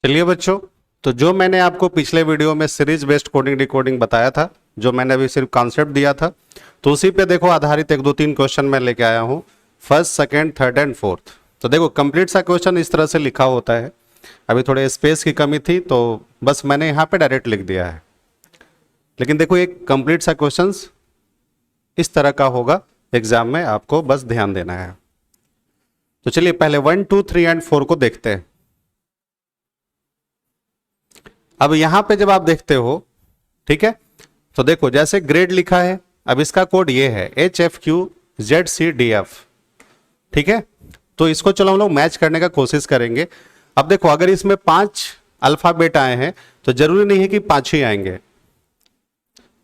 चलिए बच्चों, तो जो मैंने आपको पिछले वीडियो में सीरीज बेस्ड कोडिंग डिकोडिंग बताया था, जो मैंने अभी सिर्फ कॉन्सेप्ट दिया था, तो उसी पे देखो आधारित एक दो तीन क्वेश्चन मैं लेके आया हूँ। First, second, third and fourth. तो देखो कंप्लीट सा क्वेश्चन इस तरह से लिखा होता है। अभी थोड़े स्पेस की कमी थी तो बस मैंने यहाँ पे डायरेक्ट लिख दिया है, लेकिन देखो एक कंप्लीट सा क्वेश्चन इस तरह का होगा। एग्जाम में आपको बस ध्यान देना है। तो चलिए पहले 1, 2, 3 एंड 4 को देखते हैं। अब यहां पे जब आप देखते हो, ठीक है, तो देखो जैसे ग्रेड लिखा है, अब इसका कोड ये है HFQZCDF, ठीक है। तो इसको चलो हम लोग मैच करने का कोशिश करेंगे। अब देखो अगर इसमें 5 अल्फाबेट आए हैं तो जरूरी नहीं है कि 5 ही आएंगे।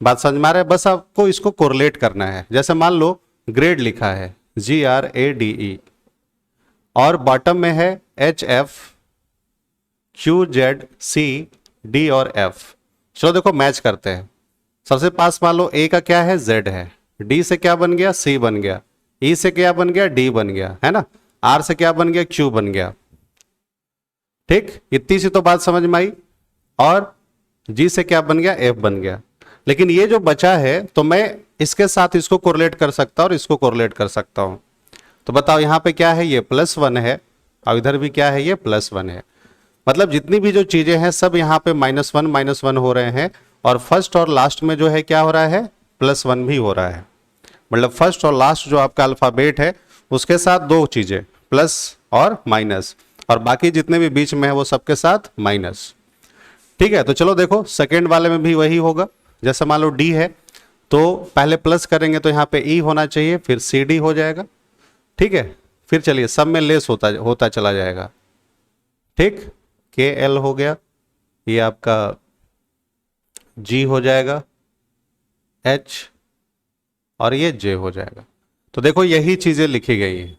बात समझ में आ रहा है? बस आपको इसको कोरिलेट करना है। जैसे मान लो ग्रेड लिखा है GRADE और बॉटम में है HFQZCD और F। चलो देखो मैच करते हैं। सबसे पास मान लो A का क्या है, Z है, D से क्या बन गया, C बन गया, E से क्या बन गया, D बन गया, है ना, R से क्या बन गया, Q बन गया। ठीक, इतनी सी तो बात समझ में आई। और G से क्या बन गया, F बन गया। लेकिन ये जो बचा है तो मैं इसके साथ इसको कोरिलेट कर सकता हूं और इसको कोरिलेट कर सकता हूं। तो बताओ यहां पे क्या है, ये +1 है और इधर भी क्या है, ये +1 है। मतलब जितनी भी जो चीजें हैं सब यहाँ पे -1 हो रहे हैं और फर्स्ट और लास्ट में जो है क्या हो रहा है, +1 भी हो रहा है। मतलब फर्स्ट और लास्ट जो आपका अल्फाबेट है उसके साथ दो चीजें, प्लस और माइनस, और बाकी जितने भी बीच में है वो सबके साथ माइनस। ठीक है, तो चलो देखो सेकेंड वाले में भी वही होगा। जैसे मान लो D है तो पहले प्लस करेंगे तो यहाँ पे E होना चाहिए, फिर CD हो जाएगा। ठीक है, फिर चलिए सब में लेस होता चला जाएगा। ठीक, KL हो गया, ये आपका G हो जाएगा, H, और ये J हो जाएगा। तो देखो यही चीजें लिखी गई है।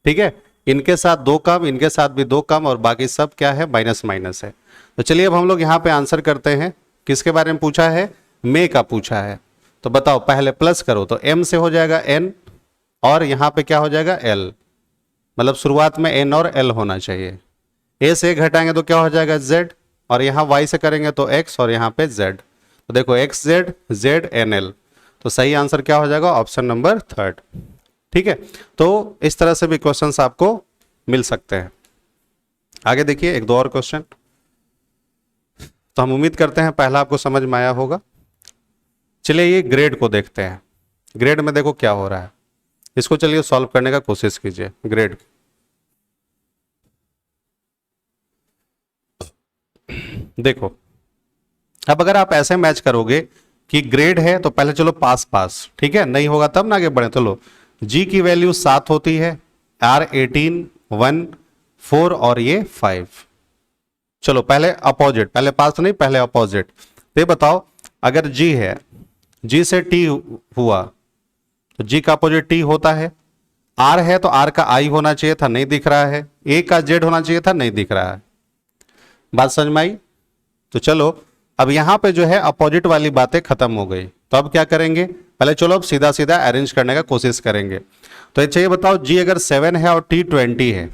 ठीक है, इनके साथ 2 कम, इनके साथ भी 2 कम, और बाकी सब क्या है, माइनस माइनस है। तो चलिए अब हम लोग यहाँ पे आंसर करते हैं। किसके बारे में पूछा है, मे का पूछा है। तो बताओ पहले प्लस करो तो M से हो जाएगा N और यहाँ पे क्या हो जाएगा L। मतलब शुरुआत में N और L होना चाहिए। A से घटाएंगे तो क्या हो जाएगा Z, और यहाँ Y से करेंगे तो X और यहाँ पे Z। तो देखो XZ ZNL। तो सही आंसर क्या हो जाएगा, ऑप्शन नंबर 3। ठीक है, तो इस तरह से भी क्वेश्चंस आपको मिल सकते हैं। आगे देखिए एक दो और क्वेश्चन। तो हम उम्मीद करते हैं पहला आपको समझ में आया होगा। चलिए ये ग्रेड को देखते हैं। ग्रेड में देखो क्या हो रहा है, इसको चलिए सॉल्व करने का कोशिश कीजिए। ग्रेड देखो, अब अगर आप ऐसे मैच करोगे कि ग्रेड है तो पहले चलो पास पास, ठीक है, नहीं होगा तब ना आगे बढ़े। चलो G की वैल्यू 7 होती है, R 18, 1, 4 और ये 5। चलो पहले अपोजिट, पहले पास तो नहीं, पहले अपोजिट। तो ये बताओ अगर G है, G से T हुआ तो G का अपोजिट T होता है। R है तो R का I होना चाहिए था, नहीं दिख रहा है। A का Z होना चाहिए था, नहीं दिख रहा है। बात समझ में आई? तो चलो अब यहां पे जो है अपोजिट वाली बातें खत्म हो गई। तो अब क्या करेंगे, पहले चलो अब सीधा सीधा अरेंज करने का कोशिश करेंगे। तो अच्छा ये बताओ G अगर 7 है और T 20 है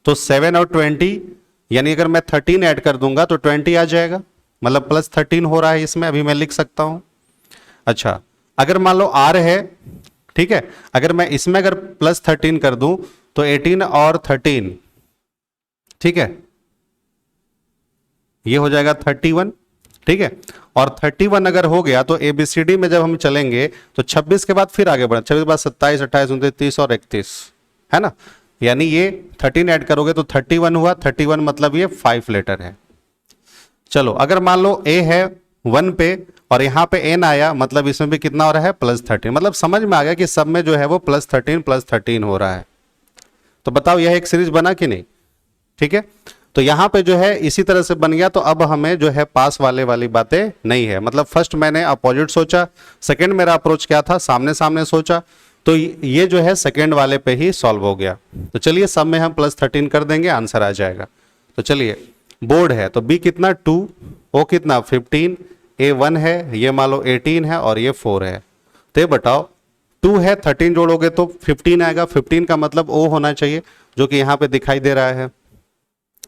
तो 7 और 20 यानी अगर मैं 13 ऐड कर दूंगा तो 20 आ जाएगा। मतलब +13 हो रहा है इसमें, अभी मैं लिख सकता हूं। अच्छा अगर मान लो R है, ठीक है, अगर मैं इसमें अगर +13 कर दूं तो 18 और 13, ठीक है, ये हो जाएगा 31। ठीक है, और 31 अगर हो गया तो ABCD में जब हम चलेंगे तो 26 के बाद फिर आगे बढ़े, 26 के बाद 27, 28, 29, 30 और 31, है ना। यानी ये 13 ऐड करोगे तो 31 हुआ। 31 मतलब ये 5 लेटर है। चलो अगर मान लो A है 1 पे और यहां पे N आया, मतलब इसमें भी कितना हो रहा है, +13। मतलब समझ में आ गया कि सब में जो है वो +13 हो रहा है। तो बताओ यह एक सीरीज बना कि नहीं? ठीक है, तो यहां पे जो है इसी तरह से बन गया। तो अब हमें जो है पास वाली बातें नहीं है। मतलब फर्स्ट मैंने अपोजिट सोचा, सेकंड मेरा अप्रोच क्या था, सामने सामने सोचा, तो ये जो है सेकंड वाले पे ही सॉल्व हो गया। तो चलिए सब में हम +13 कर देंगे, आंसर आ जाएगा। तो चलिए बोर्ड है तो B कितना 2, O कितना 15, A 1 है, ये मान लो 18 है और ये 4 है। तो ये बताओ 2 है, 13 जोड़ोगे तो 15 आएगा। 15 का मतलब O होना चाहिए जो कि यहाँ पे दिखाई दे रहा है।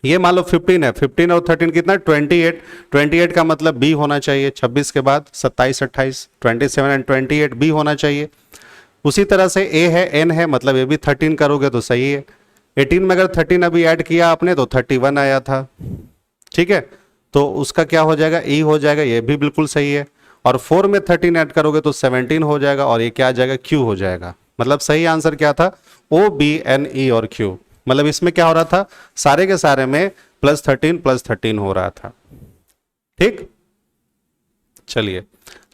ये मान लो 15 है, 15 और 13 कितना 28, 28 का मतलब बी होना चाहिए, 26 के बाद 27 28, 27 एंड 28 बी होना चाहिए। उसी तरह से ए है एन है, मतलब ये भी 13 करोगे तो सही है। 18 में अगर 13 अभी ऐड किया आपने तो 31 आया था, ठीक है, तो उसका क्या हो जाएगा, ई हो जाएगा, ये भी बिल्कुल सही है। और 4 में 13 ऐड करोगे तो 17 हो जाएगा, और ये क्या आ जाएगा, क्यू हो जाएगा। मतलब सही आंसर क्या था, ओ बी एन ई और क्यू। मतलब इसमें क्या हो रहा था, सारे के सारे में +13 हो रहा था। ठीक, चलिए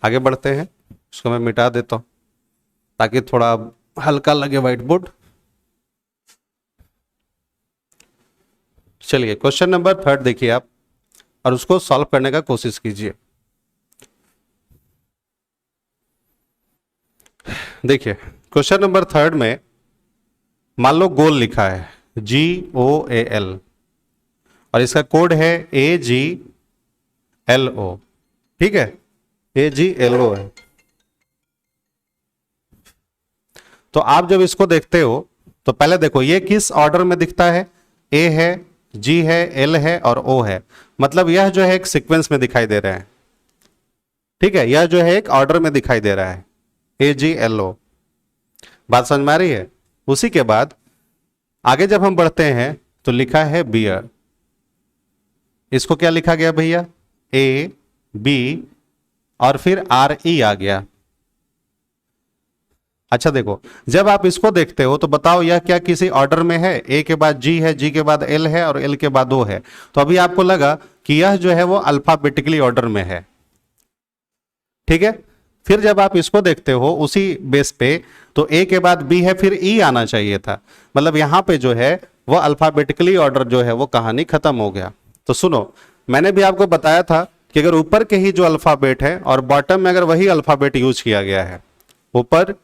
आगे बढ़ते हैं, इसको मैं मिटा देता हूं ताकि थोड़ा हल्का लगे व्हाइट बोर्ड। चलिए क्वेश्चन नंबर 3 देखिए आप, और उसको सॉल्व करने का कोशिश कीजिए। देखिए क्वेश्चन नंबर 3 में मान लो गोल लिखा है GOAL, और इसका कोड है AGLO, ठीक है, AGLO है। तो आप जब इसको देखते हो तो पहले देखो ये किस ऑर्डर में दिखता है, ए है, जी है, एल है और ओ है, मतलब यह जो है एक सीक्वेंस में दिखाई दे रहा है, ठीक है, यह जो है एक ऑर्डर में दिखाई दे रहा है, AGLO। बात समझ में आ रही है। उसी के बाद आगे जब हम बढ़ते हैं तो लिखा है बियर, इसको क्या लिखा गया भैया, A B और फिर RE आ गया। अच्छा देखो, जब आप इसको देखते हो तो बताओ यह क्या किसी ऑर्डर में है, ए के बाद जी है, जी के बाद एल है और एल के बाद ओ है, तो अभी आपको लगा कि यह जो है वो अल्फाबेटिकली ऑर्डर में है, ठीक है। फिर जब आप इसको देखते हो उसी बेस पे, तो ए के बाद बी है, फिर ई आना चाहिए था, मतलब यहां पे जो है वो अल्फाबेटिकली ऑर्डर जो है वो कहानी खत्म हो गया। तो सुनो, मैंने भी आपको बताया था कि अगर ऊपर के ही जो अल्फाबेट है और बॉटम में अगर वही अल्फाबेट यूज किया गया है, ऊपर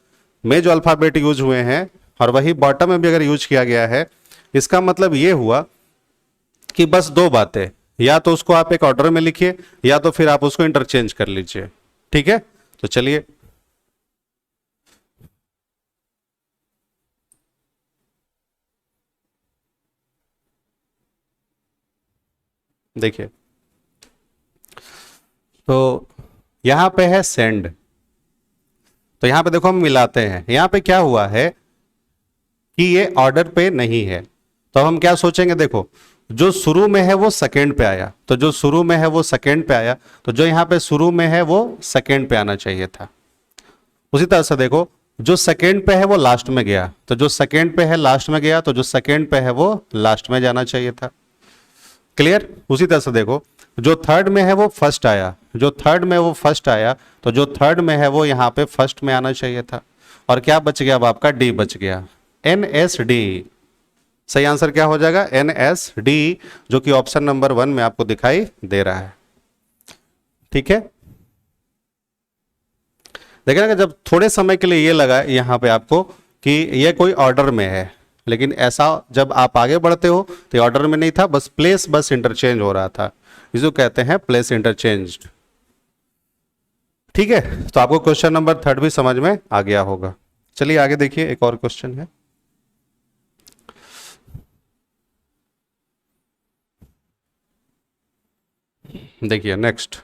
में जो अल्फाबेट यूज हुए हैं और वही बॉटम में भी अगर यूज किया गया है, इसका मतलब यह हुआ कि बस दो बातें, या तो उसको आप एक ऑर्डर में लिखिए या तो फिर आप उसको इंटरचेंज कर लीजिए, ठीक है। तो चलिए देखिए, तो यहां पे है सेंड, तो यहां पे देखो हम मिलाते हैं, यहां पे क्या हुआ है कि ये ऑर्डर पे नहीं है, तो हम क्या सोचेंगे, देखो जो शुरू में है वो सेकंड पे आया, तो जो शुरू में है वो सेकंड पे आया, तो जो यहां पे शुरू में है वो सेकंड पे आना चाहिए था। उसी तरह से देखो, जो सेकंड पे है वो लास्ट में गया, तो जो सेकंड पे है लास्ट में गया, तो जो सेकंड पे है वो लास्ट में जाना चाहिए था। क्लियर। उसी तरह से देखो, जो थर्ड में है वो फर्स्ट आया, जो थर्ड में वो फर्स्ट आया, तो जो थर्ड में है वो यहां पे फर्स्ट में आना चाहिए था। और क्या बच गया अब आपका, डी बच गया, NSD। सही आंसर क्या हो जाएगा, NSD, जो कि ऑप्शन नंबर 1 में आपको दिखाई दे रहा है, ठीक है। देखिए ना, जब थोड़े समय के लिए ये लगा यहां पे आपको कि ये कोई ऑर्डर में है, लेकिन ऐसा जब आप आगे बढ़ते हो तो ऑर्डर में नहीं था, बस प्लेस बस इंटरचेंज हो रहा था, इसको कहते हैं प्लेस इंटरचेंज्ड, ठीक है। तो आपको क्वेश्चन नंबर 3 भी समझ में आ गया होगा। चलिए आगे देखिए, एक और क्वेश्चन है। देखिए नेक्स्ट,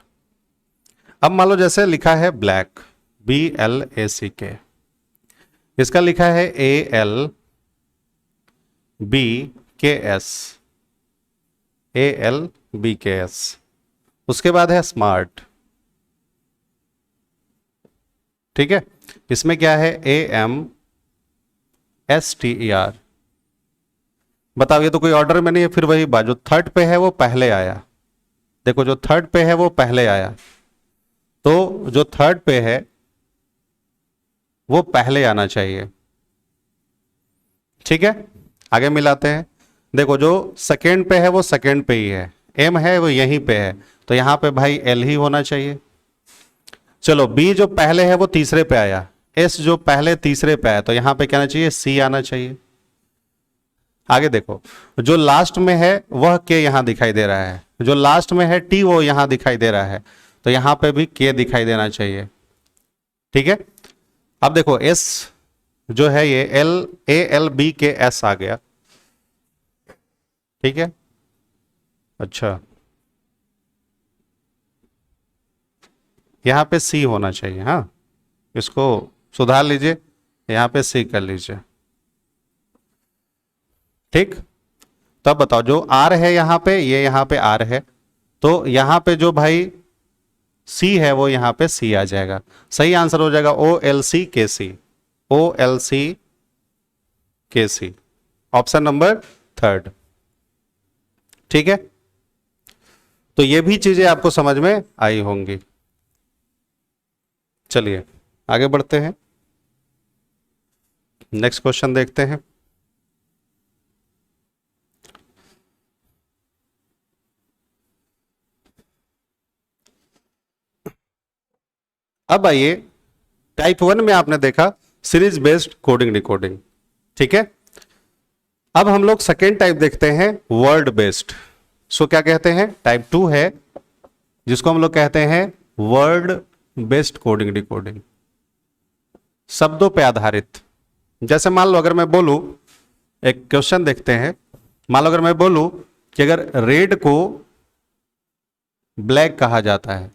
अब मान लो जैसे लिखा है ब्लैक, BLACK, इसका लिखा है ALBKS, ALBKS, उसके बाद है स्मार्ट, ठीक है। इसमें क्या है, AMSTER। बताओ, ये तो कोई ऑर्डर में नहीं है, फिर वही बात, जो थर्ड पे है वो पहले आया, देखो जो थर्ड पे है वो पहले आया, तो जो थर्ड पे है वो पहले आना चाहिए, ठीक है। आगे मिलाते हैं, देखो जो सेकेंड पे है वो सेकेंड पे ही है, एम है वो यहीं पे है, तो यहां पे भाई एल ही होना चाहिए। चलो बी जो पहले है वो तीसरे पे आया, एस जो पहले तीसरे पे आया, तो यहां पे क्या आना चाहिए, सी आना चाहिए। आगे देखो, जो लास्ट में है वह के यहां दिखाई दे रहा है, जो लास्ट में है टी वो यहां दिखाई दे रहा है, तो यहां पे भी के दिखाई देना चाहिए, ठीक है। अब देखो एस जो है ये ALBKS आ गया, ठीक है। अच्छा, यहां पे सी होना चाहिए, हाँ, इसको सुधार लीजिए, यहां पे सी कर लीजिए। ठीक, तब बताओ जो आर है यहां पे, ये यहां पे आर है, तो यहां पे जो भाई सी है वो यहां पे सी आ जाएगा। सही आंसर हो जाएगा ओ एल सी के सी, ओ एल सी के सी, ऑप्शन नंबर थर्ड। ठीक है, तो ये भी चीजें आपको समझ में आई होंगी। चलिए आगे बढ़ते हैं, नेक्स्ट क्वेश्चन देखते हैं। अब आइए, टाइप 1 में आपने देखा सीरीज बेस्ड कोडिंग डिकोडिंग, ठीक है। अब हम लोग सेकेंड टाइप देखते हैं वर्ड बेस्ड। सो क्या कहते हैं, टाइप 2 है जिसको हम लोग कहते हैं वर्ड बेस्ड कोडिंग डिकोडिंग, शब्दों पे आधारित। जैसे मान लो अगर मैं बोलूं, एक क्वेश्चन देखते हैं, मान लो अगर मैं बोलूं कि अगर रेड को ब्लैक कहा जाता है,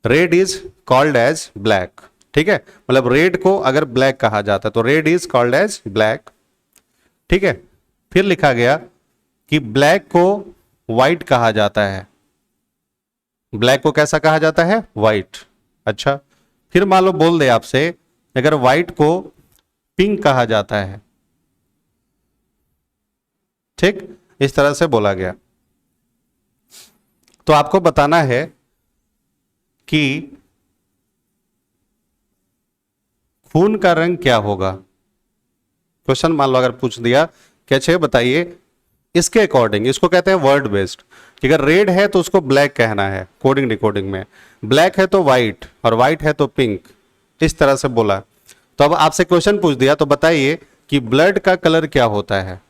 red is called as black, ठीक है, मतलब रेड को अगर ब्लैक कहा जाता है तो red is called as black, ठीक है। फिर लिखा गया कि ब्लैक को व्हाइट कहा जाता है, ब्लैक को कैसा कहा जाता है, व्हाइट। अच्छा, फिर मान लो बोल दे आपसे अगर व्हाइट को पिंक कहा जाता है, ठीक, इस तरह से बोला गया, तो आपको बताना है कि खून का रंग क्या होगा। क्वेश्चन मान लो अगर पूछ दिया कि अच्छा बताइए इसके अकॉर्डिंग, इसको कहते हैं वर्ड बेस्ड, कि अगर रेड है तो उसको ब्लैक कहना है कोडिंग डिकोडिंग में, ब्लैक है तो व्हाइट, और व्हाइट है तो पिंक, इस तरह से बोला। तो अब आपसे क्वेश्चन पूछ दिया तो बताइए कि ब्लड का कलर क्या होता है,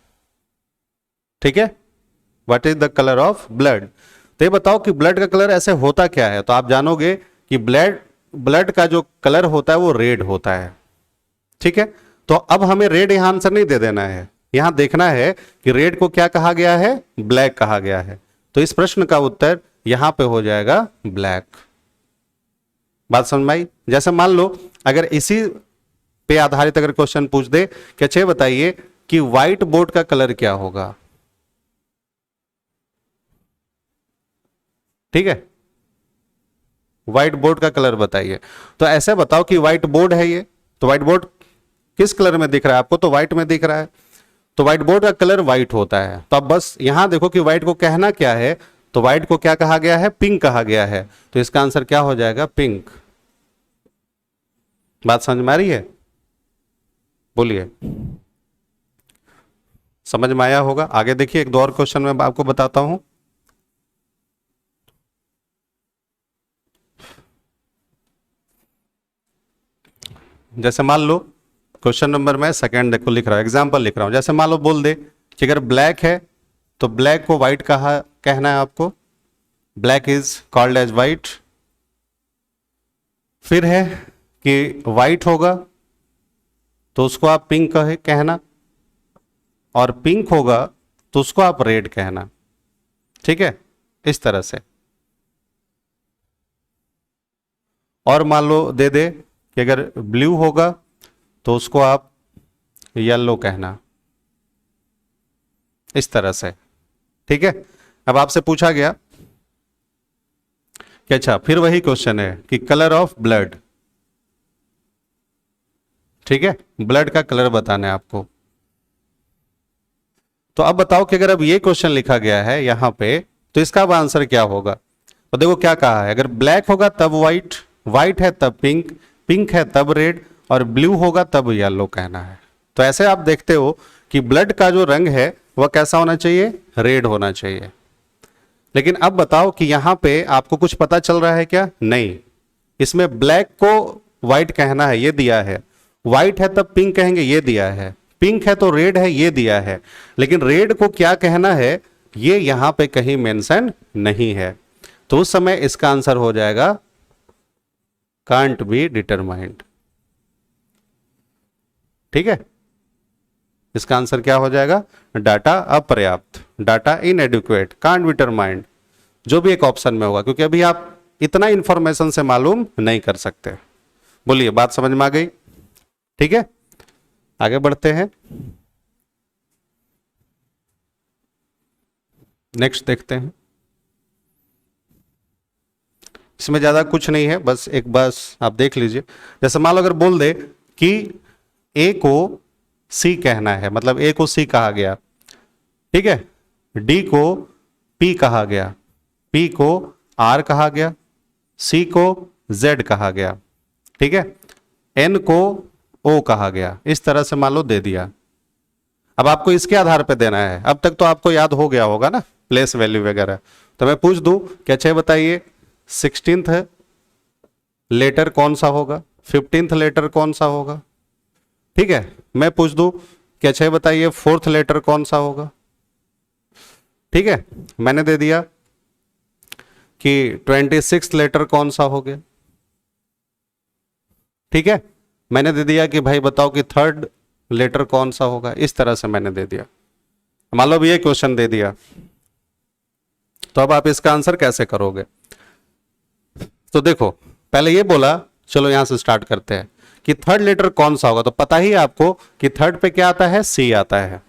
ठीक है, what is the colour of blood. तो ये बताओ कि ब्लड का कलर ऐसे होता क्या है, तो आप जानोगे कि ब्लड ब्लड का जो कलर होता है वो रेड होता है, ठीक है। तो अब हमें रेड यहां आंसर नहीं दे देना है, यहां देखना है कि रेड को क्या कहा गया है, ब्लैक कहा गया है, तो इस प्रश्न का उत्तर यहां पे हो जाएगा ब्लैक। बात समझ में आई। जैसे मान लो अगर इसी पे आधारित अगर क्वेश्चन पूछ दे कि अच्छे बताइए कि व्हाइट बोर्ड का कलर क्या होगा, ठीक है, व्हाइट बोर्ड का कलर बताइए, तो ऐसे बताओ कि व्हाइट बोर्ड है ये, तो व्हाइट बोर्ड किस कलर में दिख रहा है आपको, तो व्हाइट में दिख रहा है, तो व्हाइट बोर्ड का कलर व्हाइट होता है। तो अब बस यहां देखो कि व्हाइट को कहना क्या है, तो व्हाइट को क्या कहा गया है, पिंक कहा गया है, तो इसका आंसर क्या हो जाएगा, पिंक। बात समझ में आ रही है, बोलिए, समझ में आया होगा। आगे देखिए एक दो और क्वेश्चन मैं आपको बताता हूं। जैसे मान लो क्वेश्चन नंबर में सेकंड देखो लिख रहा हूं, एग्जांपल लिख रहा हूं। जैसे मान लो बोल दे कि अगर ब्लैक है तो ब्लैक को व्हाइट कहा कहना है आपको, black is called as white. फिर है कि व्हाइट होगा तो उसको आप पिंक कहना, और पिंक होगा तो उसको आप रेड कहना, ठीक है, इस तरह से। और मान लो दे दे कि अगर ब्लू होगा तो उसको आप येलो कहना, इस तरह से, ठीक है। अब आपसे पूछा गया कि अच्छा फिर वही क्वेश्चन है कि कलर ऑफ ब्लड, ठीक है, ब्लड का कलर बताना है आपको। तो अब बताओ कि अगर अब ये क्वेश्चन लिखा गया है यहां पे तो इसका अब आंसर क्या होगा। तो देखो क्या कहा है, अगर ब्लैक होगा तब व्हाइट, व्हाइट है तब पिंक, पिंक है तब रेड, और ब्लू होगा तब येलो कहना है। तो ऐसे आप देखते हो कि ब्लड का जो रंग है वह कैसा होना चाहिए, रेड होना चाहिए। लेकिन अब बताओ कि यहां पे आपको कुछ पता चल रहा है क्या, नहीं, इसमें ब्लैक को व्हाइट कहना है ये दिया है, व्हाइट है तब पिंक कहेंगे ये दिया है, पिंक है तो रेड है ये दिया है, लेकिन रेड को क्या कहना है ये यहां पे कहीं मेंशन नहीं है। तो उस समय इसका आंसर हो जाएगा कांट बी डिटरमाइंड, ठीक है, इसका आंसर क्या हो जाएगा, डाटा अपर्याप्त। डाटा इनएडिक्वेट, कांट बी डिटरमाइंड, जो भी एक ऑप्शन में होगा, क्योंकि अभी आप इतना इंफॉर्मेशन से मालूम नहीं कर सकते। बोलिए, बात समझ में आ गई? ठीक है, आगे बढ़ते हैं, नेक्स्ट देखते हैं। इसमें ज्यादा कुछ नहीं है, बस आप देख लीजिए। जैसे मान लो अगर बोल दे कि ए को सी कहना है, मतलब ए को सी कहा गया, ठीक है, डी को पी कहा गया, पी को आर कहा गया, सी को जेड कहा गया, ठीक है, एन को ओ कहा गया, इस तरह से मान लो दे दिया। अब आपको इसके आधार पे देना है। अब तक तो आपको याद हो गया होगा ना प्लेस वैल्यू वगैरह। तो मैं पूछ दूं कि अच्छा बताइए 16th लेटर कौन सा होगा, 15th लेटर कौन सा होगा, ठीक है। मैं पूछ दूं कि अच्छा बताइए 4th लेटर कौन सा होगा, ठीक है। मैंने दे दिया कि 26th लेटर कौन सा हो गया, ठीक है। मैंने दे दिया कि भाई बताओ कि 3rd लेटर कौन सा होगा, इस तरह से मैंने दे दिया। मान लो अब ये क्वेश्चन दे दिया, तो अब आप इसका आंसर कैसे करोगे? तो देखो, पहले ये बोला, चलो यहां से स्टार्ट करते हैं कि 3rd लेटर कौन सा होगा। तो पता ही है आपको कि 3rd पे क्या आता है, सी आता है।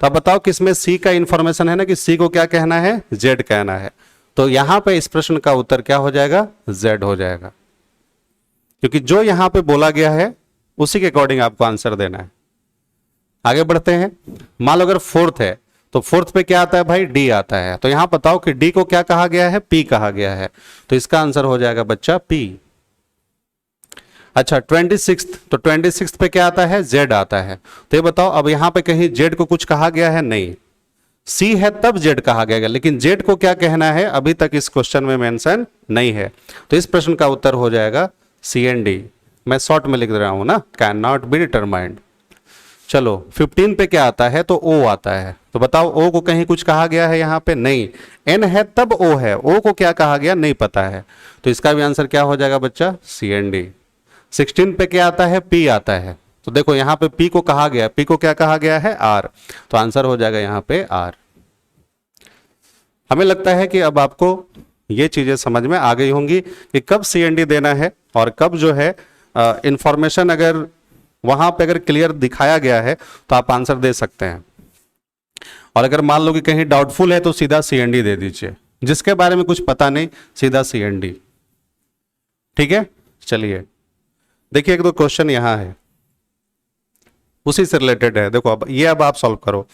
तो अब बताओ किसमें सी का इंफॉर्मेशन है ना कि सी को क्या कहना है, जेड कहना है। तो यहां पे इस प्रश्न का उत्तर क्या हो जाएगा, जेड हो जाएगा, क्योंकि जो यहां पे बोला गया है उसी के अकॉर्डिंग आपको आंसर देना है। आगे बढ़ते हैं। मान लो अगर 4th है, तो 4th पे क्या आता है भाई, डी आता है। तो यहां बताओ कि डी को क्या कहा गया है, पी कहा गया है। तो इसका आंसर हो जाएगा बच्चा पी। अच्छा 26th, तो 26th पे क्या आता है, जेड आता है। तो ये बताओ अब यहां पे कहीं जेड को कुछ कहा गया है, नहीं। सी है तब जेड कहा गया, लेकिन जेड को क्या कहना है अभी तक इस क्वेश्चन में मेंशन नहीं है। तो इस प्रश्न का उत्तर हो जाएगा सी एंड डी। मैं शॉर्ट में लिख रहा हूं ना, कैन नॉट बी डिटरमाइंड। चलो 15 पे क्या आता है, तो ओ आता है। तो बताओ ओ को कहीं कुछ कहा गया है यहाँ पे, नहीं। एन है तब ओ है, ओ को क्या कहा गया नहीं पता है। तो इसका भी आंसर क्या हो जाएगा बच्चा, सी एंड डी। 16 पे क्या आता है, पी आता है। तो देखो यहाँ पे पी को कहा गया, पी को क्या कहा गया है, आर। तो आंसर हो जाएगा यहाँ पे आर। हमें लगता है कि अब आपको ये चीजें समझ में आ गई होंगी कि कब सी एंड डी देना है और कब जो है इंफॉर्मेशन अगर वहां पे अगर क्लियर दिखाया गया है तो आप आंसर दे सकते हैं। और अगर मान लो कि कहीं डाउटफुल है तो सीधा सी एंड डी दे दीजिए, जिसके बारे में कुछ पता नहीं सीधा सी एंड डी, ठीक है। चलिए देखिए, एक दो क्वेश्चन यहां है उसी से रिलेटेड है। देखो अब ये अब आप सॉल्व करो।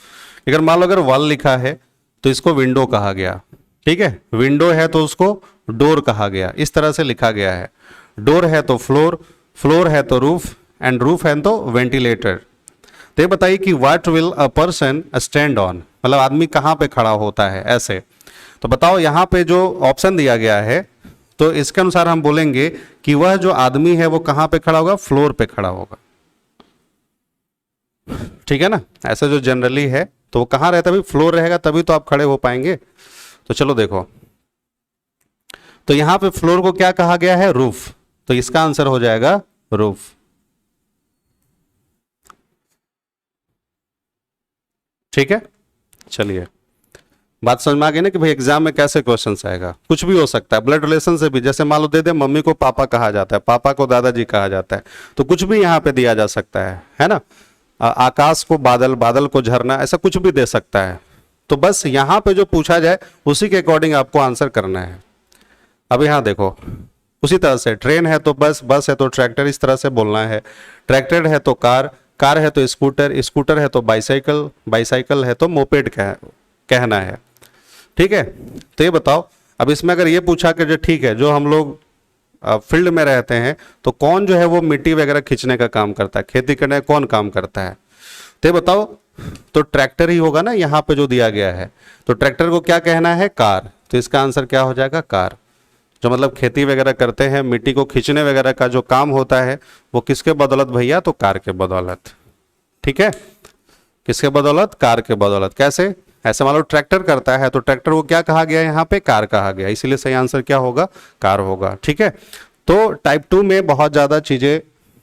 अगर मान लो अगर वॉल लिखा है तो इसको विंडो कहा गया, ठीक है। विंडो है तो उसको डोर कहा गया, इस तरह से लिखा गया है। डोर है तो फ्लोर, फ्लोर है तो रूफ, एंड रूफ है तो वेंटिलेटर। तो ये बताइए कि what will a person stand on, मतलब आदमी कहाँ पे खड़ा होता है ऐसे। तो बताओ यहाँ पे जो ऑप्शन दिया गया है, तो इसके अनुसार हम बोलेंगे कि वह जो आदमी है वो कहाँ पे खड़ा होगा, फ्लोर पे खड़ा होगा, ठीक है ना। ऐसा जो जनरली है तो वो कहाँ रहता है, फ्लोर रहेगा तभी तो आप खड़े हो पाएंगे। तो चलो देखो, तो यहां पे फ्लोर को क्या कहा गया है, रूफ। तो इसका आंसर हो जाएगा रूफ, ठीक है। चलिए बात समझ में आ गई ना कि भाई एग्जाम में कैसे क्वेश्चंस आएगा। कुछ भी हो सकता है, ब्लड रिलेशन से भी, जैसे मान लो दे दे मम्मी को पापा कहा जाता है, पापा को दादाजी कहा जाता है, तो कुछ भी यहाँ पे दिया जा सकता है ना। आकाश को बादल, बादल को झरना, ऐसा कुछ भी दे सकता है। तो बस यहाँ पे जो पूछा जाए उसी के अकॉर्डिंग आपको आंसर करना है। अब यहाँ देखो उसी तरह से, ट्रेन है तो बस, बस है तो ट्रैक्टर, इस तरह से बोलना है। ट्रैक्टर है तो कार, कार है तो स्कूटर, स्कूटर है तो बाइसाइकिल, बाइसाइकिल है तो मोपेड कहना है, ठीक है। तो ये बताओ अब इसमें अगर ये पूछा कि जो ठीक है, जो हम लोग फील्ड में रहते हैं तो कौन जो है वो मिट्टी वगैरह खींचने का काम करता है, खेती करने का कौन काम करता है। तो ये बताओ, तो ट्रैक्टर ही होगा ना यहाँ पे जो दिया गया है। तो ट्रैक्टर को क्या कहना है, कार। तो इसका आंसर क्या हो जाएगा, कार। जो मतलब खेती वगैरह करते हैं, मिट्टी को खींचने वगैरह का जो काम होता है वो किसके बदौलत भैया, तो कार के बदौलत, ठीक है। किसके बदौलत, कार के बदौलत। कैसे, ऐसे मान लो ट्रैक्टर करता है तो ट्रैक्टर को क्या कहा गया, यहाँ पे कार कहा गया, इसीलिए सही आंसर क्या होगा, कार होगा, ठीक है। तो टाइप 2 में बहुत ज्यादा चीजें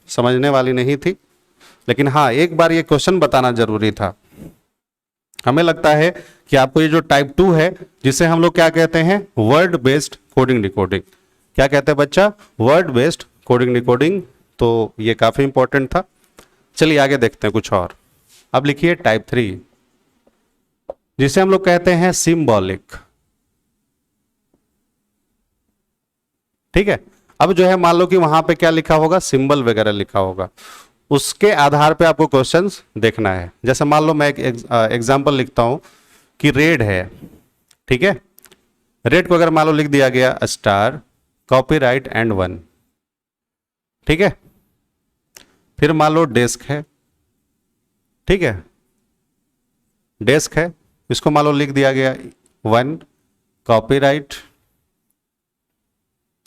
समझने वाली नहीं थी, लेकिन हाँ एक बार ये क्वेश्चन बताना जरूरी था हमें लगता है कि आपको ये जो टाइप 2 है, जिसे हम लोग क्या कहते हैं, वर्ड बेस्ड कोडिंग डिकोडिंग, क्या कहते हैं बच्चा, वर्ड बेस्ड कोडिंग डिकोडिंग। तो ये काफी इंपॉर्टेंट था। चलिए आगे देखते हैं कुछ और। अब लिखिए टाइप 3, जिसे हम लोग कहते हैं सिंबॉलिक। ठीक है, अब जो है मान लो कि वहां पे क्या लिखा होगा, सिंबल वगैरह लिखा होगा, उसके आधार पे आपको क्वेश्चंस देखना है। जैसे मान लो मैं एक एग्जांपल लिखता हूं कि रेड है, ठीक है, रेड को अगर मान लो लिख दिया गया स्टार, कॉपीराइट एंड 1, ठीक है। फिर मान लो डेस्क है, ठीक है, डेस्क है, इसको मान लो लिख दिया गया 1 कॉपीराइट,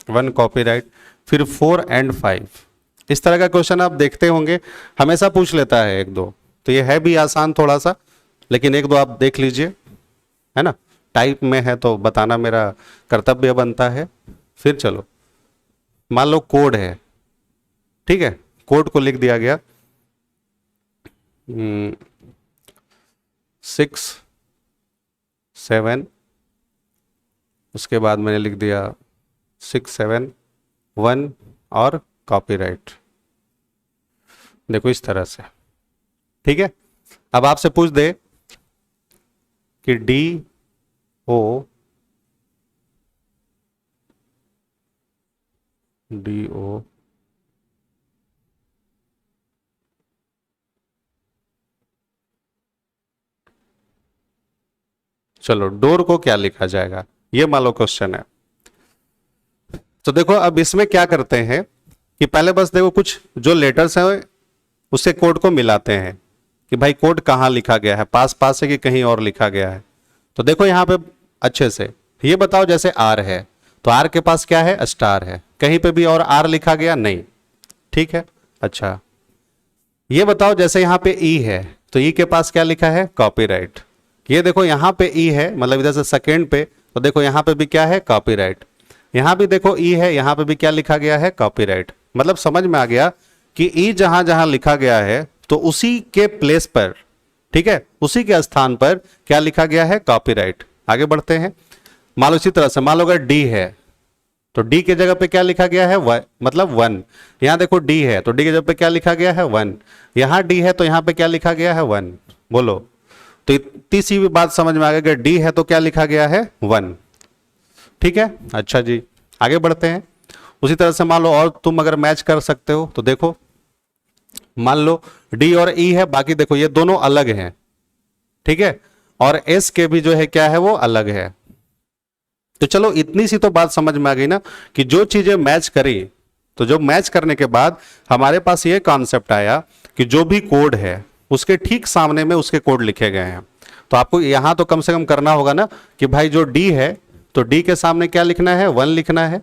1 कॉपीराइट, फिर 4 एंड 5। इस तरह का क्वेश्चन आप देखते होंगे, हमेशा पूछ लेता है एक दो। तो ये है भी आसान थोड़ा सा, लेकिन एक दो आप देख लीजिए, है ना, टाइप में है तो बताना मेरा कर्तव्य बनता है। फिर चलो मान लो कोड है, ठीक है, कोड को लिख दिया गया 6 7, उसके बाद मैंने लिख दिया 6 7 1 और कॉपीराइट। देखो इस तरह से, ठीक है। अब आपसे पूछ दे कि डी ओ चलो डोर को क्या लिखा जाएगा, ये मान लो क्वेश्चन है। तो देखो अब इसमें क्या करते हैं कि पहले बस देखो कुछ जो लेटर्स हैं उससे कोड को मिलाते हैं कि भाई कोड कहाँ लिखा गया है, पास पास है कि कहीं और लिखा गया है। तो देखो यहाँ पे अच्छे से ये बताओ, जैसे आर है तो आर के पास क्या है, स्टार है, कहीं पे भी और आर लिखा गया नहीं, ठीक है। अच्छा ये बताओ, जैसे यहाँ पे ई है तो ई के पास क्या लिखा है, कॉपीराइट। ये देखो यहाँ पे ई है, मतलब इधर से सेकेंड पे, तो देखो यहाँ पे भी क्या है, कॉपीराइट। यहाँ भी देखो ई है, यहाँ पे भी क्या लिखा गया है, कॉपीराइट। मतलब समझ में आ गया कि ई जहां जहां लिखा गया है तो उसी के प्लेस पर, ठीक है, उसी के स्थान पर क्या लिखा गया है, कॉपीराइट। आगे बढ़ते हैं। मान लो इसी तरह से, मान लो अगर डी है तो डी के जगह पे क्या लिखा गया है, मतलब 1। यहां देखो डी है तो डी के जगह पे क्या लिखा गया है, 1। यहां डी है तो यहां पे क्या लिखा गया है, 1। बोलो, तो इतनी सी भी बात समझ में आ गई, अगर डी है तो क्या लिखा गया है, 1, ठीक है। अच्छा जी आगे बढ़ते हैं। उसी तरह से मान लो और तुम अगर मैच कर सकते हो तो देखो, मान लो डी और ई है, बाकी देखो ये दोनों अलग हैं, ठीक है, और एस के भी जो है क्या है, वो अलग है। तो चलो इतनी सी तो बात समझ में आ गई ना कि जो चीजें मैच करी, तो जो मैच करने के बाद हमारे पास ये कॉन्सेप्ट आया कि जो भी कोड है उसके ठीक सामने में उसके कोड लिखे गए हैं। तो आपको यहां तो कम से कम करना होगा ना कि भाई जो डी है तो डी के सामने क्या लिखना है, 1 लिखना है,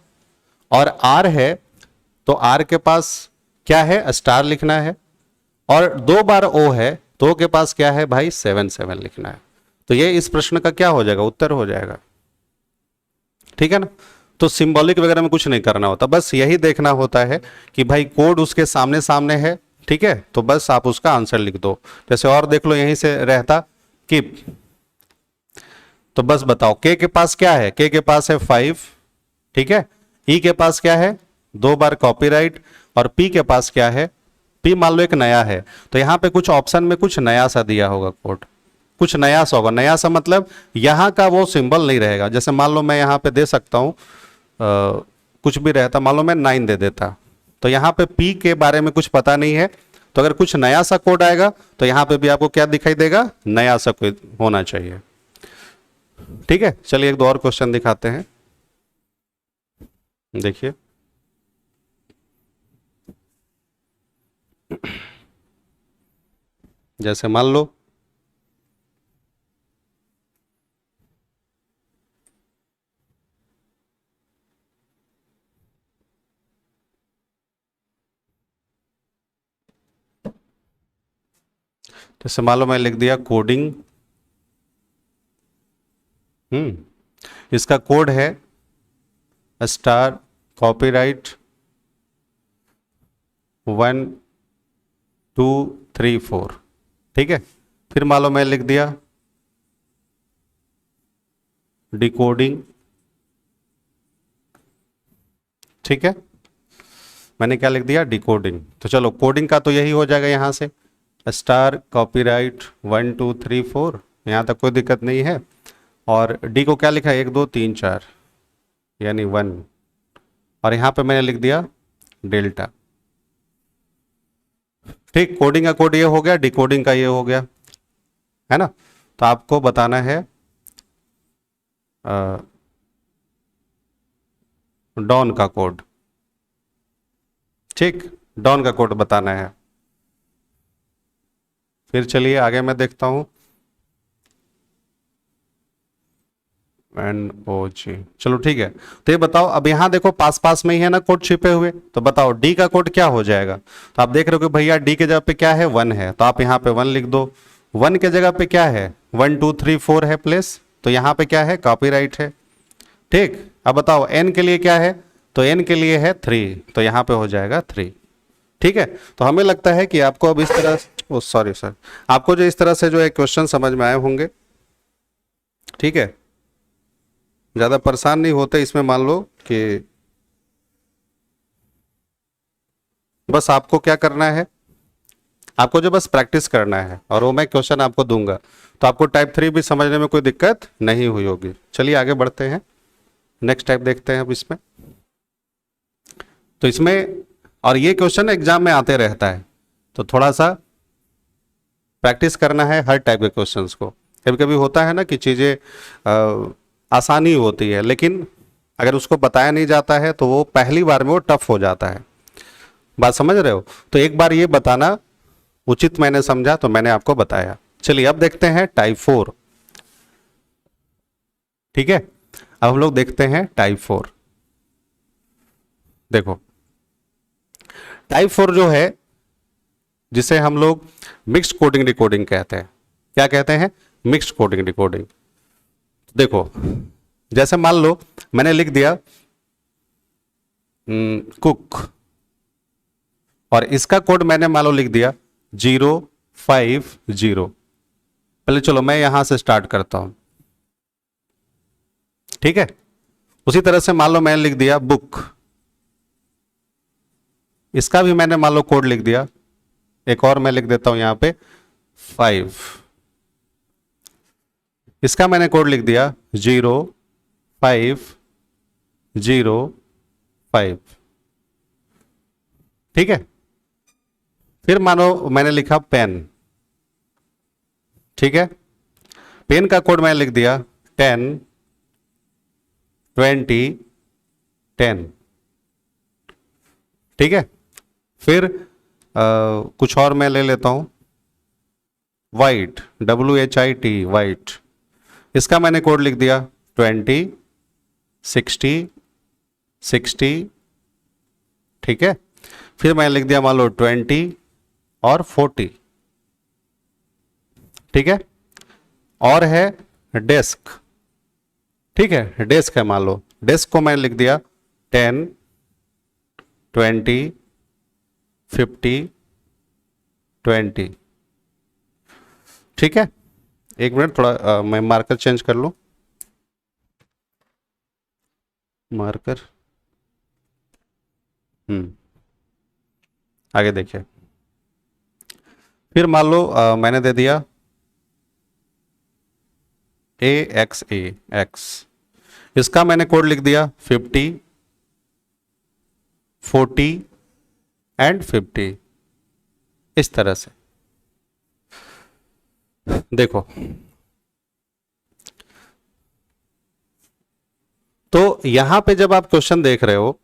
और आर है तो आर के पास क्या है, स्टार लिखना है, और 2 बार ओ है तो ओ के पास क्या है भाई, 7 7 लिखना है। तो ये इस प्रश्न का क्या हो जाएगा, उत्तर हो जाएगा, ठीक है ना। तो सिंबॉलिक वगैरह में कुछ नहीं करना होता, बस यही देखना होता है कि भाई कोड उसके सामने सामने है, ठीक है, तो बस आप उसका आंसर लिख दो। जैसे और देख लो यहीं से रहता कि, तो बस बताओ के के पास क्या है, के पास है 5, ठीक है, ई के पास क्या है, 2 बार कॉपीराइट, और पी के पास क्या है, पी मान लो एक नया है, तो यहां पे कुछ ऑप्शन में कुछ नया सा दिया होगा कोड, कुछ नया सा होगा। नया सा मतलब यहां का वो सिंबल नहीं रहेगा। जैसे मान लो मैं यहां पे दे सकता हूं कुछ भी रहता, मान लो मैं 9 दे देता, तो यहां पे पी के बारे में कुछ पता नहीं है, तो अगर कुछ नया सा कोड आएगा तो यहां पे भी आपको क्या दिखाई देगा, नया सा कोई होना चाहिए, ठीक है। चलिए एक दो और क्वेश्चन दिखाते हैं, देखिए। जैसे मान लो मैं लिख दिया कोडिंग, इसका कोड है स्टार कॉपीराइट 1 2 3 4, ठीक है। फिर मान लो मैं लिख दिया डिकोडिंग, ठीक है, मैंने क्या लिख दिया, डिकोडिंग। तो चलो कोडिंग का तो यही हो जाएगा, यहां से स्टार कॉपीराइट 1 2 3 4, यहां तक कोई दिक्कत नहीं है। और डी को क्या लिखा है, 1 2 3 4 यानी 1, और यहां पे मैंने लिख दिया डेल्टा। ठीक, कोडिंग का कोड ये हो गया, डिकोडिंग का ये हो गया, है ना। तो आपको बताना है डॉन का कोड, ठीक, डॉन का कोड बताना है। फिर चलिए आगे मैं देखता हूं, NOG, चलो ठीक है। तो ये बताओ, अब यहां देखो पास पास में ही है ना कोड छिपे हुए, तो बताओ डी का कोड क्या हो जाएगा। तो आप देख रहे हो कि भैया डी के जगह पे क्या है, 1 है, तो आप यहां पे 1 लिख दो। 1 के जगह पे क्या है, 1 2 3 4 है प्लेस, तो यहां पे क्या है, कॉपीराइट है, ठीक। अब बताओ एन के लिए क्या है, तो एन के लिए है 3, तो यहां पे हो जाएगा 3, ठीक है। तो हमें लगता है कि आपको अब इस तरह, ओ सॉरी सर, आपको जो इस तरह से जो है क्वेश्चन समझ में आए होंगे, ठीक है, ज्यादा परेशान नहीं होते इसमें। मान लो कि बस आपको क्या करना है, आपको जो बस प्रैक्टिस करना है, और वो मैं क्वेश्चन आपको दूंगा, तो आपको टाइप 3 भी समझने में कोई दिक्कत नहीं हुई होगी। चलिए आगे बढ़ते हैं, नेक्स्ट टाइप देखते हैं अब इसमें। तो इसमें, और ये क्वेश्चन एग्जाम में आते रहता है, तो थोड़ा सा प्रैक्टिस करना है हर टाइप के क्वेश्चंस को। कभी कभी होता है ना कि चीज़ें आसानी होती है, लेकिन अगर उसको बताया नहीं जाता है तो वो पहली बार में वो टफ हो जाता है, बात समझ रहे हो। तो एक बार ये बताना उचित मैंने समझा, तो मैंने आपको बताया। चलिए अब देखते हैं टाइप 4, ठीक है। अब हम लोग देखते हैं टाइप 4। देखो टाइप 4 जो है, जिसे हम लोग मिक्स्ड कोडिंग डिकोडिंग कहते हैं। क्या कहते हैं, मिक्स्ड कोडिंग डिकोडिंग। देखो जैसे मान लो मैंने लिख दिया कुक, और इसका कोड मैंने मान लो लिख दिया 050। पहले चलो मैं यहां से स्टार्ट करता हूं, ठीक है। उसी तरह से मान लो मैंने लिख दिया बुक, इसका भी मैंने मान लो कोड लिख दिया, एक और मैं लिख देता हूं यहां पे 5, इसका मैंने कोड लिख दिया 0505, ठीक है। फिर मानो मैंने लिखा पेन, ठीक है, पेन का कोड मैंने लिख दिया 10 20 10, ठीक है। फिर कुछ और मैं ले लेता हूं, वाइट, WHIT वाइट, इसका मैंने कोड लिख दिया 20 60 60, ठीक है। फिर मैंने लिख दिया मान लो 20 और 40, ठीक है। और है डेस्क, ठीक है, डेस्क है मान लो, डेस्क को मैंने लिख दिया 10 20 50 20, ठीक है। एक मिनट, थोड़ा मैं मार्कर चेंज कर लूं, मार्कर, आगे देखिए। फिर मान लो मैंने दे दिया AXA, इसका मैंने कोड लिख दिया 50 40 एंड 50, इस तरह से। देखो तो यहां पे जब आप क्वेश्चन देख रहे हो,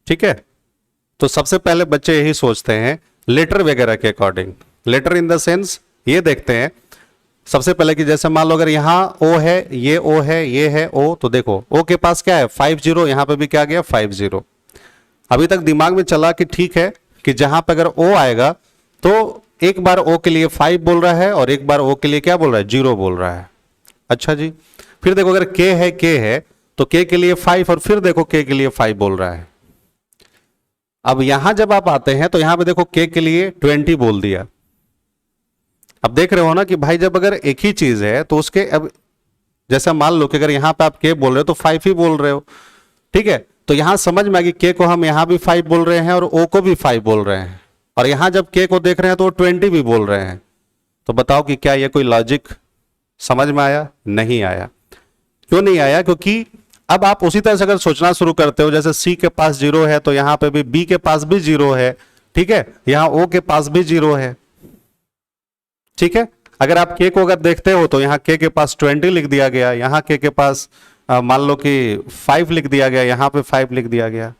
ठीक है, तो सबसे पहले बच्चे यही सोचते हैं लेटर वगैरह के according. Letter in the sense ये देखते हैं सबसे पहले कि जैसे मान लो अगर यहां O है, ये O है, ये है O, तो देखो O के पास क्या है 50, यहां पे भी क्या गया 50। अभी तक दिमाग में चला कि ठीक है कि जहां पे अगर O आएगा तो एक बार O के लिए 5 बोल रहा है और एक बार O के लिए क्या बोल रहा है 0 बोल रहा है। अच्छा जी, फिर देखो अगर K है तो K के लिए 5 और फिर देखो K के लिए 5 बोल रहा है। अब यहां जब आप आते हैं तो यहां पे देखो K के लिए 20 बोल दिया। अब देख रहे हो ना कि भाई जब अगर एक ही चीज है तो उसके अब जैसे मान लो कि अगर यहाँ पे आप के बोल रहे हो तो 5 ही बोल रहे हो, ठीक है। तो यहां समझ में आ गई के को हम यहां भी 5 बोल रहे हैं और ओ को भी 5 बोल रहे हैं, और यहां जब के को देख रहे हैं तो वो 20 भी बोल रहे हैं। तो बताओ कि क्या ये कोई लॉजिक समझ में आया? नहीं आया। क्यों नहीं आया? क्योंकि अब आप उसी तरह से अगर सोचना शुरू करते हो, जैसे सी के पास 0 है तो यहां पे भी बी के पास भी 0 है, ठीक है, यहां ओ के पास भी 0 है, ठीक है। अगर आप के को अगर देखते हो तो यहां के पास 20 लिख दिया गया, यहां के पास मान लो कि 5 लिख दिया गया, यहां पे 5 लिख दिया गया,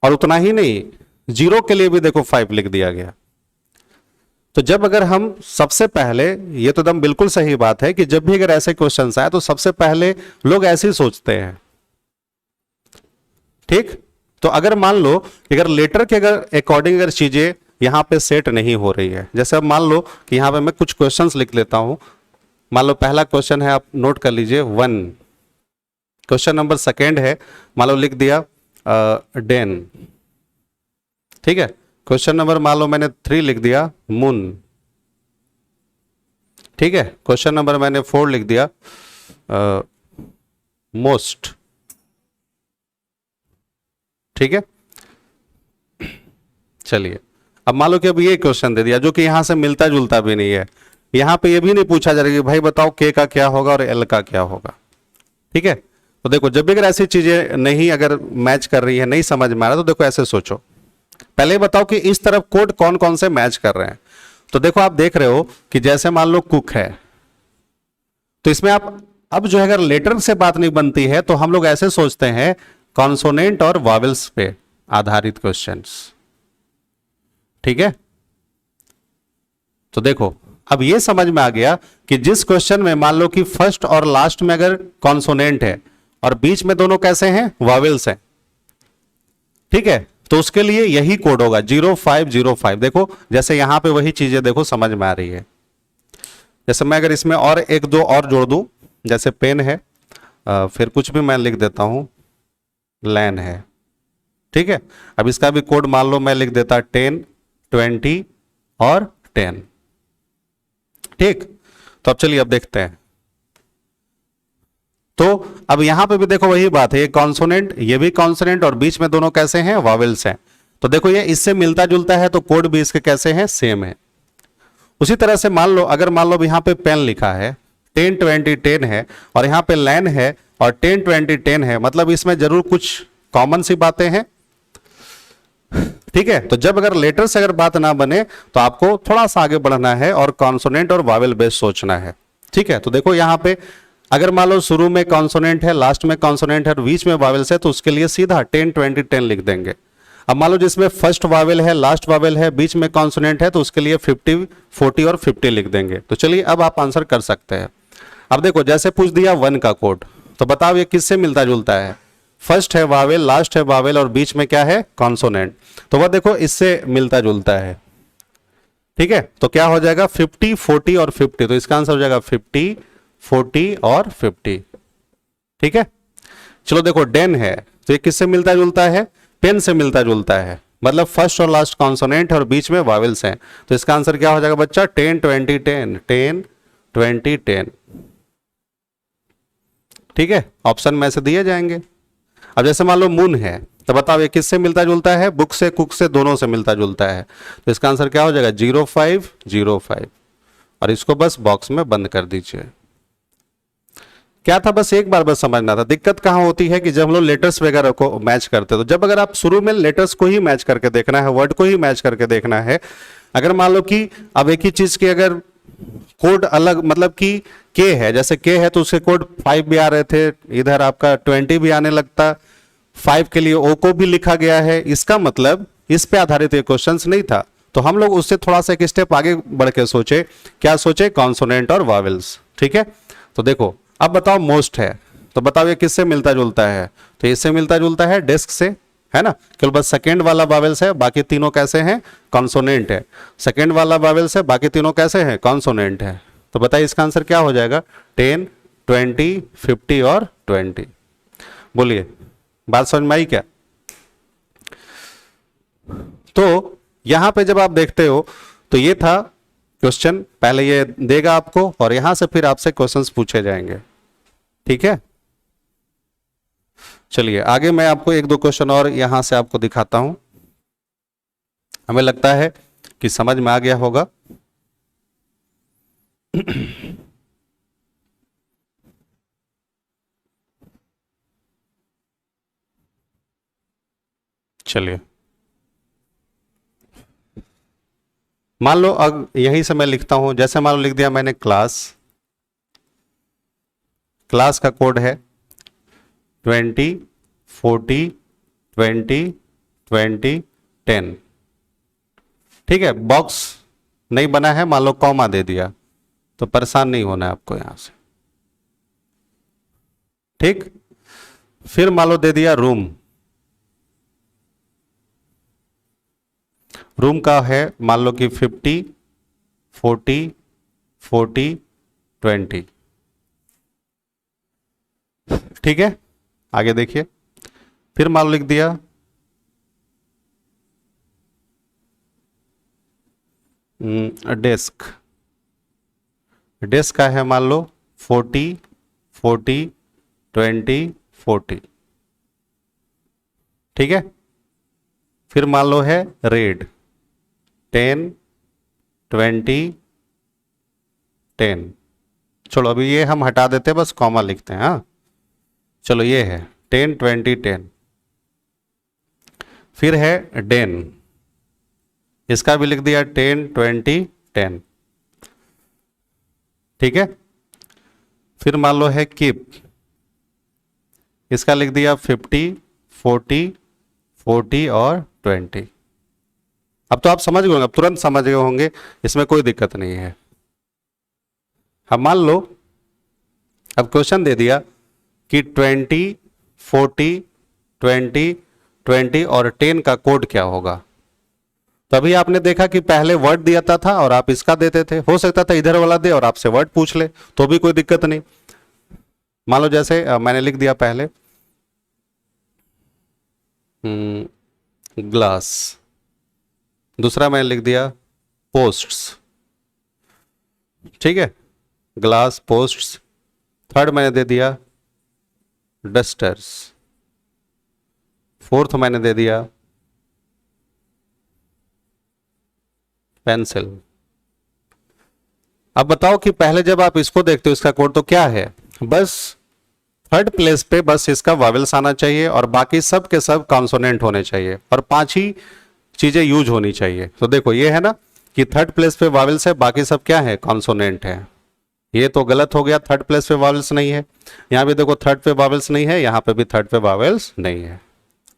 और उतना ही नहीं, 0 के लिए भी देखो 5 लिख दिया गया। तो जब अगर हम सबसे पहले, ये तो एकदम बिल्कुल सही बात है कि जब भी अगर ऐसे क्वेश्चन आए तो सबसे पहले लोग ऐसे ही सोचते हैं, ठीक। तो अगर मान लो कि अगर लेटर के अगर अकॉर्डिंग अगर चीजें यहां पे सेट नहीं हो रही है, जैसे अब मान लो कि यहां पे मैं कुछ क्वेश्चंस लिख लेता हूं। मान लो पहला क्वेश्चन है, आप नोट कर लीजिए 1। क्वेश्चन नंबर सेकेंड है, मान लो लिख दिया डेन, ठीक है। क्वेश्चन नंबर मान लो मैंने 3 लिख दिया मून, ठीक है। क्वेश्चन नंबर मैंने 4 लिख दिया मोस्ट, ठीक है। चलिए अब मान लो कि अब ये क्वेश्चन दे दिया जो कि यहां से मिलता जुलता भी नहीं है, यहां पे ये भी नहीं पूछा जा रहा कि भाई बताओ के का क्या होगा और एल का क्या होगा, ठीक है। तो देखो जब भी अगर ऐसी चीजें नहीं अगर मैच कर रही है, नहीं समझ में आ रहा, तो देखो ऐसे सोचो, पहले बताओ कि इस तरफ कोड कौन कौन से मैच कर रहे हैं। तो देखो आप देख रहे हो कि जैसे मान लो कुक है, तो इसमें आप अब जो है अगर लेटर से बात नहीं बनती है तो हम लोग ऐसे सोचते हैं कॉन्सोनेंट और वॉवेल्स पे आधारित क्वेश्चंस, ठीक है। तो देखो अब ये समझ में आ गया कि जिस क्वेश्चन में मान लो कि फर्स्ट और लास्ट में अगर कॉन्सोनेंट है और बीच में दोनों कैसे हैं, वॉवेल्स हैं, ठीक है, तो उसके लिए यही कोड होगा 0505। देखो जैसे यहां पे वही चीजें देखो समझ में आ रही है। जैसे मैं अगर इसमें और एक दो और जोड़ दूं, जैसे पेन है, फिर कुछ भी मैं लिख देता हूं, लैन है, ठीक है। अब इसका भी कोड मान लो मैं लिख देता 10, 20 और 10, ठीक। तो अब चलिए अब देखते हैं। तो अब यहां पे भी देखो वही बात है, ये कॉन्सोनेंट, ये भी कॉन्सोनेंट, और बीच में दोनों कैसे हैं, वॉवेल्स हैं। तो देखो ये इससे मिलता जुलता है, तो कोड भी इसके कैसे हैं, सेम है। उसी तरह से मान लो अगर मान लो यहां पे पेन लिखा है, 10, 20, 10 है, और यहां पे लैन है और 10, 20, 10 है, मतलब इसमें जरूर कुछ कॉमन सी बातें हैं, ठीक है। तो जब अगर लेटर से अगर बात ना बने तो आपको थोड़ा सा आगे बढ़ना है और कॉन्सोनेंट और वावेल बेस्ड सोचना है, ठीक है। तो देखो यहां पे अगर मान लो शुरू में कॉन्सोनेंट है, लास्ट में कॉन्सोनेंट है और बीच में वावेल्स है, तो उसके लिए सीधा 10, 20, 10 लिख देंगे। अब मान लो जिसमें फर्स्ट वावेल है, लास्ट वावेल है, बीच में कॉन्सोनेंट है, तो उसके लिए 50, 40 और 50 लिख देंगे। तो चलिए अब आप आंसर कर सकते हैं। अब देखो जैसे पूछ दिया 1 का कोड, तो बताओ ये किससे मिलता जुलता है, फर्स्ट है वावेल, लास्ट है वावेल और बीच में क्या है, कॉन्सोनेंट। तो वह देखो इससे मिलता जुलता है, ठीक है। तो क्या हो जाएगा 50, 40 और 50, तो इसका आंसर हो जाएगा 50, 40 और 50, ठीक है। चलो देखो डेन है, तो ये किससे मिलता जुलता है, पेन से मिलता जुलता है, मतलब फर्स्ट और लास्ट कॉन्सोनेंट है और बीच में वावेल्स हैं। तो इसका आंसर क्या हो जाएगा बच्चा, 10, 20, 10, 10, 20, 10, ठीक है। ऑप्शन में से दिए जाएंगे। अब जैसे मान लो मून है, तो बताओ ये किससे मिलता जुलता है, बुक से, कुक से, दोनों से मिलता जुलता है। तो इसका आंसर क्या हो जाएगा 0505, और इसको बस बॉक्स में बंद कर दीजिए। क्या था, बस एक बार बस समझना था। दिक्कत कहां होती है कि जब हम लोग लेटर्स वगैरह को मैच करते हैं, तो जब अगर आप शुरू में लेटर्स को ही मैच करके देखना है, वर्ड को ही मैच करके देखना है, अगर मान लो कि अब एक ही चीज के अगर कोड अलग, मतलब कि के है, जैसे के है तो उसके कोड 5 भी आ रहे थे, इधर आपका 20 भी आने लगता, 5 के लिए ओ को भी लिखा गया है, इसका मतलब इस पे आधारित ये क्वेश्चंस नहीं था। तो हम लोग उससे थोड़ा सा एक स्टेप आगे बढ़ के सोचे, क्या सोचे, कॉन्सोनेंट और वावेल्स, ठीक है। तो देखो अब बताओ मोस्ट है, तो बताओ ये किससे मिलता जुलता है, तो इससे मिलता जुलता है डेस्क से, है ना, केवल बस सेकेंड वाला वावेल्स है, बाकी तीनों कैसे हैं, कॉन्सोनेंट है। सेकेंड वाला वावेल्स है, बाकी तीनों कैसे हैं, कॉन्सोनेंट है। तो बताइए इसका आंसर क्या हो जाएगा, 10, 20, 50 और 20। बोलिए बात समझ में आई क्या। तो यहां पे जब आप देखते हो तो ये था क्वेश्चन, पहले ये देगा आपको और यहां से फिर आपसे क्वेश्चंस पूछे जाएंगे, ठीक है, चलिए आगे मैं आपको एक दो क्वेश्चन और यहां से आपको दिखाता हूं। हमें लगता है कि समझ में आ गया होगा। चलिए मान लो अब यहीं से मैं लिखता हूं, जैसे मान लो लिख दिया मैंने क्लास, क्लास का कोड है 20 40 20 20 10। ठीक है, बॉक्स नहीं बना है, मान लो कॉमा दे दिया, तो परेशान नहीं होना है आपको यहां से। ठीक, फिर मान लो दे दिया रूम, रूम का है मान लो कि 50 40 40 20। ठीक है, आगे देखिए, फिर मान लो लिख दिया डेस्क, डेस्क का है मान लो 40 40 20 40। ठीक है, फिर मान लो है रेड 10 20 10। चलो अभी ये हम हटा देते हैं, बस कॉमा लिखते हैं। हाँ चलो, ये है 10 20 10। फिर है डेन, इसका भी लिख दिया 10 20 10। ठीक है, फिर मान लो है कीप, इसका लिख दिया 50 40 40 और 20। अब तो आप समझ गए होंगे, अब तुरंत समझ गए होंगे, इसमें कोई दिक्कत नहीं है। अब मान लो अब क्वेश्चन दे दिया कि 20 40 20 20 और 10 का कोड क्या होगा। तभी आपने देखा कि पहले वर्ड दिया था और आप इसका देते थे, हो सकता था इधर वाला दे और आपसे वर्ड पूछ ले, तो भी कोई दिक्कत नहीं। मान लो जैसे मैंने लिख दिया पहले ग्लास, दूसरा मैंने लिख दिया पोस्ट्स। ठीक है, ग्लास पोस्ट्स। थर्ड मैंने दे दिया डस्टर्स। फोर्थ मैंने दे दिया पेंसिल। अब बताओ कि पहले जब आप इसको देखते हो इसका कोड तो क्या है, बस थर्ड प्लेस पे बस इसका वावेल्स आना चाहिए और बाकी सब के सब कॉन्सोनेंट होने चाहिए और 5 ही चीजें यूज होनी चाहिए। तो देखो ये है ना कि थर्ड प्लेस पे वावेल्स है, बाकी सब क्या है, कॉन्सोनेंट है। ये तो गलत हो गया, थर्ड प्लेस पे वावेल्स नहीं है। यहां भी देखो थर्ड पे वावेल्स नहीं है, यहां पे भी थर्ड पे वावेल्स नहीं है।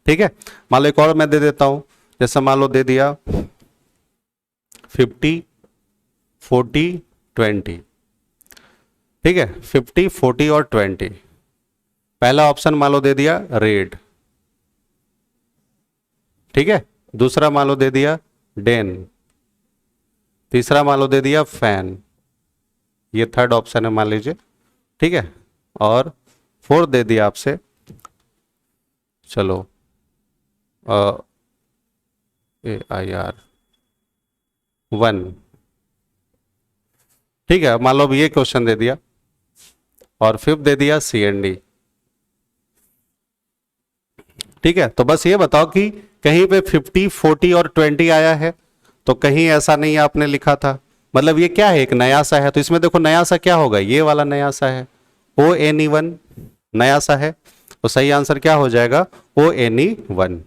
ठीक है, मान लो एक और मैं दे देता हूं, जैसे मान लो दे दिया 50 40 20। ठीक है, 50 40 और 20। पहला ऑप्शन मान लो दे दिया रेड। ठीक है, दूसरा मान लो दे दिया डेन, तीसरा मान लो दे दिया फैन, ये थर्ड ऑप्शन है मान लीजिए। ठीक है, और फोर्थ दे दिया आपसे, चलो AIR 1। ठीक है, मान लो अब ये क्वेश्चन दे दिया और फिफ्थ दे दिया CND। ठीक है, तो बस ये बताओ कि कहीं पे 50 40 और 20 आया है, तो कहीं ऐसा नहीं आपने लिखा था, मतलब ये क्या है, एक नया सा है। तो इसमें देखो नया सा क्या होगा, ये वाला नया सा है, ONE1 नया सा है, तो सही आंसर क्या हो जाएगा, ONE1।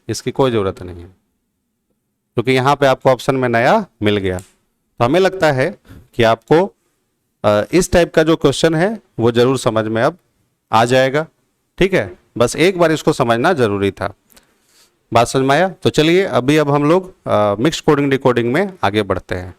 इसकी कोई जरूरत नहीं है क्योंकि यहां पे आपको ऑप्शन में नया मिल गया। तो हमें लगता है कि आपको इस टाइप का जो क्वेश्चन है वो जरूर समझ में अब आ जाएगा। ठीक है, बस एक बार इसको समझना जरूरी था। बात समझ में आया? तो चलिए अब हम लोग मिक्स्ड कोडिंग डिकोडिंग में आगे बढ़ते हैं।